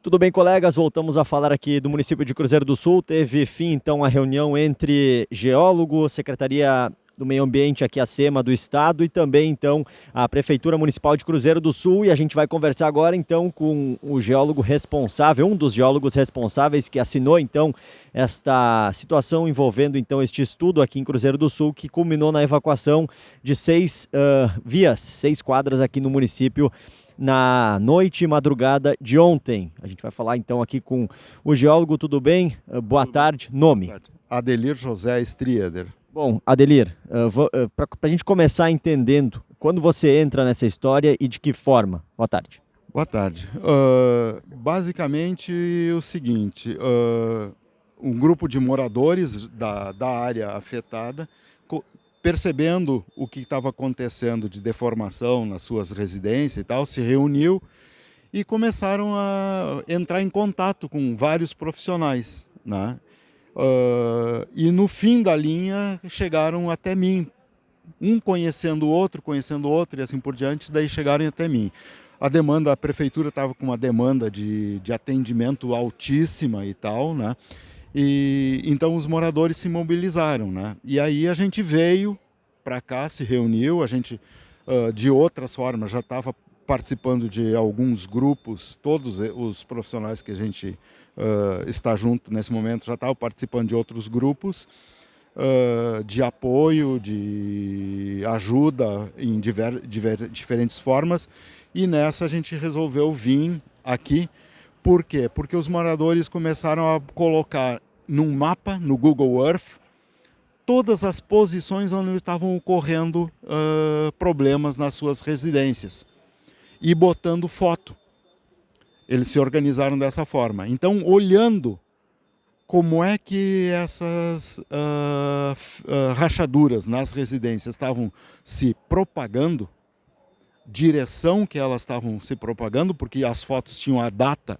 Tudo bem, colegas? Voltamos a falar aqui do município de Cruzeiro do Sul. Teve fim, então, a reunião entre geólogo, Secretaria do Meio Ambiente aqui, a SEMA do Estado, e também, então, a Prefeitura Municipal de Cruzeiro do Sul. E a gente vai conversar agora, então, com o geólogo responsável, um dos geólogos responsáveis que assinou, então, esta situação envolvendo, então, este estudo aqui em Cruzeiro do Sul, que culminou na evacuação de 6 quadras aqui no município, na noite e madrugada de ontem. A gente vai falar então aqui com o geólogo. Tudo bem? Boa tarde. Nome? Boa tarde. Adelir José Strieder. Bom, Adelir, para a gente começar entendendo, quando você entra nessa história e de que forma? Boa tarde. Boa tarde. Basicamente o seguinte, um grupo de moradores da área afetada, percebendo o que estava acontecendo de deformação nas suas residências e tal, se reuniu e começaram a entrar em contato com vários profissionais, né? E no fim da linha chegaram até mim, um conhecendo o outro e assim por diante, daí chegaram até mim. A prefeitura estava com uma demanda de atendimento altíssima e tal, né? E então os moradores se mobilizaram, né? E aí a gente veio para cá, se reuniu, a gente de outras formas já estava participando de alguns grupos, todos os profissionais que a gente está junto nesse momento já estavam participando de outros grupos de apoio, de ajuda em diferentes formas, e nessa a gente resolveu vir aqui. Por quê? Porque os moradores começaram a colocar num mapa, no Google Earth, todas as posições onde estavam ocorrendo problemas nas suas residências e botando foto. Eles se organizaram dessa forma. Então, olhando como é que essas rachaduras nas residências estavam se propagando, direção que elas estavam se propagando, porque as fotos tinham a data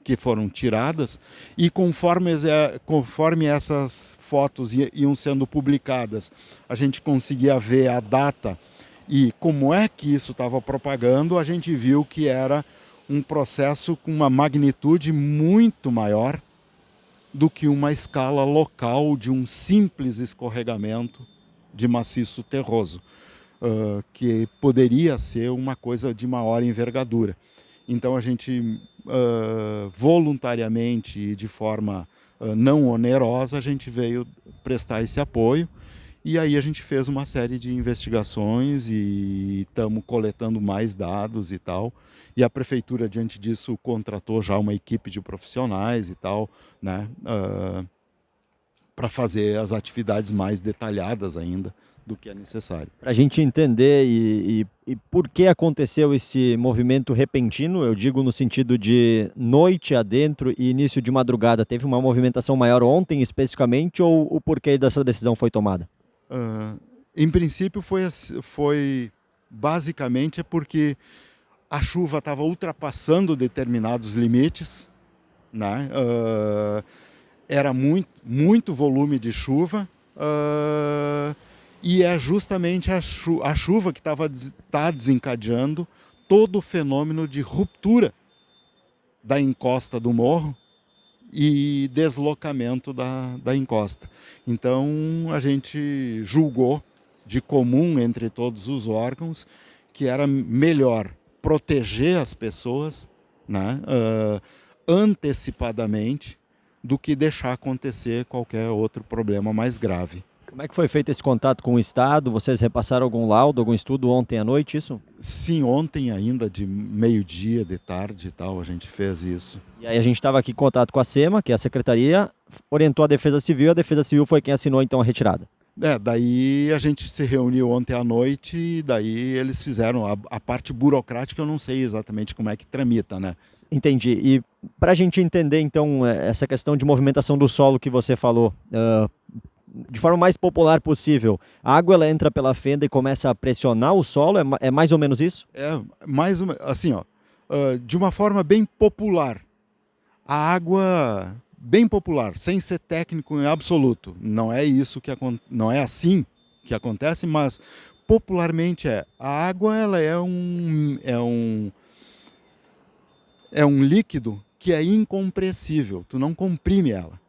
que foram tiradas, e conforme essas fotos iam sendo publicadas, a gente conseguia ver a data e como é que isso estava propagando. A gente viu que era um processo com uma magnitude muito maior do que uma escala local de um simples escorregamento de maciço terroso, que poderia ser uma coisa de maior envergadura. Então a gente, voluntariamente e de forma não onerosa, a gente veio prestar esse apoio. E aí a gente fez uma série de investigações e estamos coletando mais dados e tal. E a prefeitura, diante disso, contratou já uma equipe de profissionais e tal, né, para fazer as atividades mais detalhadas ainda do que é necessário. Para a gente entender e por que aconteceu esse movimento repentino, eu digo no sentido de noite adentro e início de madrugada. Teve uma movimentação maior ontem especificamente, ou o porquê dessa decisão foi tomada? Em princípio foi basicamente porque a chuva estava ultrapassando determinados limites, né? Era muito volume de chuva, e é justamente a chuva que está desencadeando todo o fenômeno de ruptura da encosta do morro e deslocamento da encosta. Então a gente julgou de comum entre todos os órgãos que era melhor proteger as pessoas, né, antecipadamente, do que deixar acontecer qualquer outro problema mais grave. Como é que foi feito esse contato com o Estado? Vocês repassaram algum laudo, algum estudo ontem à noite, isso? Sim, ontem ainda de meio-dia, de tarde e tal, a gente fez isso. E aí a gente estava aqui em contato com a SEMA, que é a Secretaria, orientou a Defesa Civil, a Defesa Civil foi quem assinou então a retirada. Daí a gente se reuniu ontem à noite e daí eles fizeram a parte burocrática. Eu não sei exatamente como é que tramita, né? Entendi. E para a gente entender então essa questão de movimentação do solo que você falou, de forma mais popular possível, a água ela entra pela fenda e começa a pressionar o solo? É mais ou menos isso? É mais assim, ó, de uma forma bem popular. A água bem popular, sem ser técnico em absoluto. Não é assim que acontece, mas popularmente a água ela é um líquido que é incompressível, tu não comprime ela.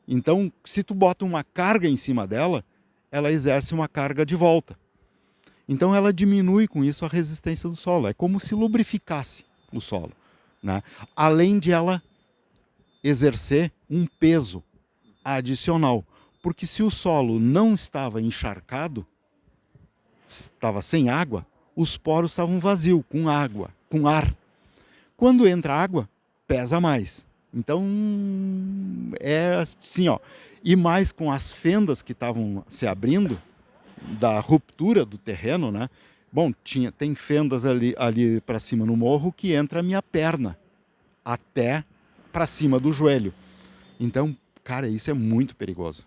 Então, se tu bota uma carga em cima dela, ela exerce uma carga de volta. Então ela diminui com isso a resistência do solo. É como se lubrificasse o solo, né? Além de ela exercer um peso adicional. Porque se o solo não estava encharcado, estava sem água, os poros estavam vazios, com água, com ar. Quando entra água, pesa mais. Então, é assim, ó. E mais com as fendas que estavam se abrindo, da ruptura do terreno, né? Bom, tem fendas ali para cima no morro que entra a minha perna até para cima do joelho. Então, cara, isso é muito perigoso.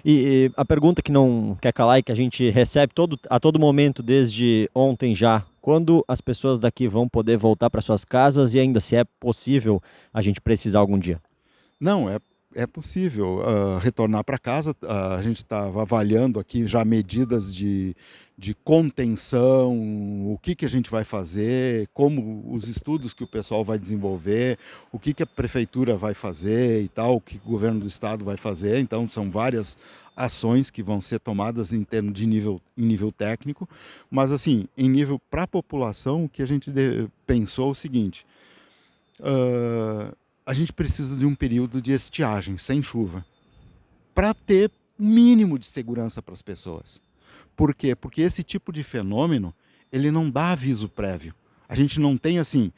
E a pergunta que não quer calar e que a gente recebe a todo momento desde ontem já, quando as pessoas daqui vão poder voltar para suas casas e ainda se é possível a gente precisar algum dia? Não, é possível retornar para casa. A gente estava avaliando aqui já medidas de contenção, o que a gente vai fazer, como os estudos que o pessoal vai desenvolver, o que a prefeitura vai fazer e tal, o que o governo do estado vai fazer. Então, são várias ações que vão ser tomadas em termos de em nível técnico, mas assim, em nível para a população, o que a gente pensou é o seguinte: a gente precisa de um período de estiagem, sem chuva, para ter o mínimo de segurança para as pessoas. Por quê? Porque esse tipo de fenômeno, ele não dá aviso prévio. A gente não tem assim,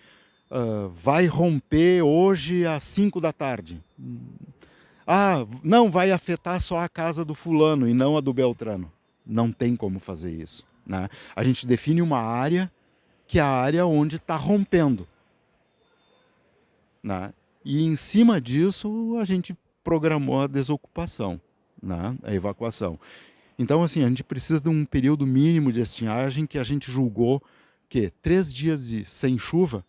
vai romper hoje às 5 da tarde. Não, vai afetar só a casa do fulano e não a do Beltrano. Não tem como fazer isso, né? A gente define uma área, que é a área onde está rompendo, né? E em cima disso a gente programou a desocupação, né? A evacuação. Então, assim, a gente precisa de um período mínimo de estiagem que a gente julgou que 3 dias sem chuva.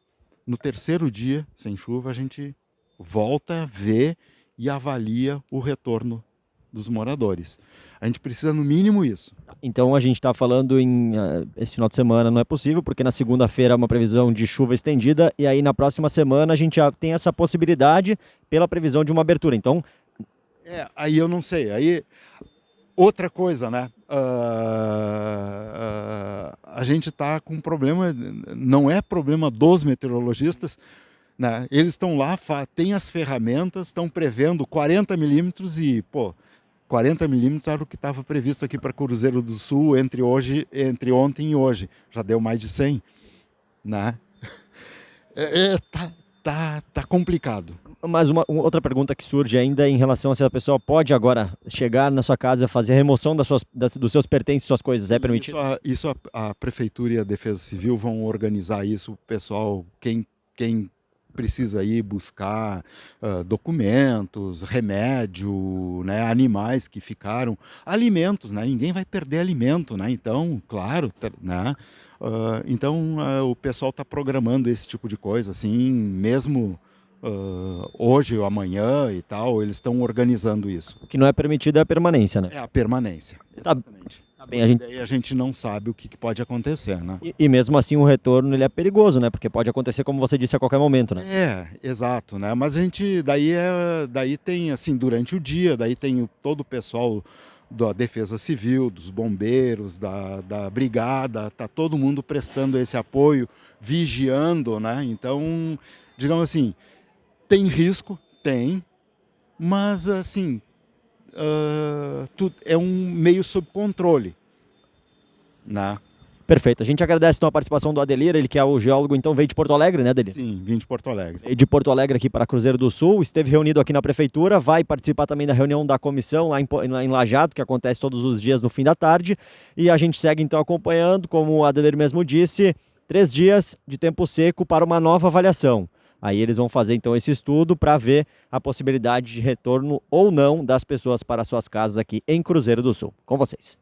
No terceiro dia sem chuva a gente volta, vê e avalia o retorno dos moradores. A gente precisa no mínimo isso. Então a gente está falando esse final de semana não é possível, porque na segunda-feira é uma previsão de chuva estendida, e aí na próxima semana a gente já tem essa possibilidade pela previsão de uma abertura. Então. Aí eu não sei. Aí outra coisa, né? A gente está com um problema, não é problema dos meteorologistas, né? Eles estão lá, têm as ferramentas, estão prevendo 40 milímetros e, 40 milímetros era o que estava previsto aqui para Cruzeiro do Sul entre ontem e hoje. Já deu mais de 100, né? Tá complicado. Mas uma outra pergunta que surge ainda em relação a se a pessoa pode agora chegar na sua casa, fazer a remoção dos seus pertences, suas coisas, é permitido? Isso a Prefeitura e a Defesa Civil vão organizar isso, o pessoal, quem precisa ir buscar documentos, remédio, né, animais que ficaram, alimentos, né, ninguém vai perder alimento, né, então, claro, né, então o pessoal está programando esse tipo de coisa, assim, mesmo hoje ou amanhã e tal, eles estão organizando isso. O que não é permitido é a permanência, né? É a permanência, exatamente. Tá bem, Daí a gente não sabe o que pode acontecer, né? E mesmo assim o retorno ele é perigoso, né? Porque pode acontecer, como você disse, a qualquer momento, né? Exato, né? Mas a gente, daí tem, assim, durante o dia, daí tem todo o pessoal da Defesa Civil, dos bombeiros, da brigada, tá todo mundo prestando esse apoio, vigiando, né? Então, digamos assim, tem risco? Tem, mas assim, é um meio sob controle, né? Perfeito. A gente agradece então a participação do Adelir, ele que é o geólogo, então veio de Porto Alegre, né, Adelir? Sim, vim de Porto Alegre. Veio de Porto Alegre aqui para Cruzeiro do Sul, esteve reunido aqui na prefeitura, vai participar também da reunião da comissão lá em Lajeado, que acontece todos os dias no fim da tarde, e a gente segue então acompanhando, como o Adelir mesmo disse, 3 dias de tempo seco para uma nova avaliação. Aí eles vão fazer então esse estudo para ver a possibilidade de retorno ou não das pessoas para suas casas aqui em Cruzeiro do Sul. Com vocês.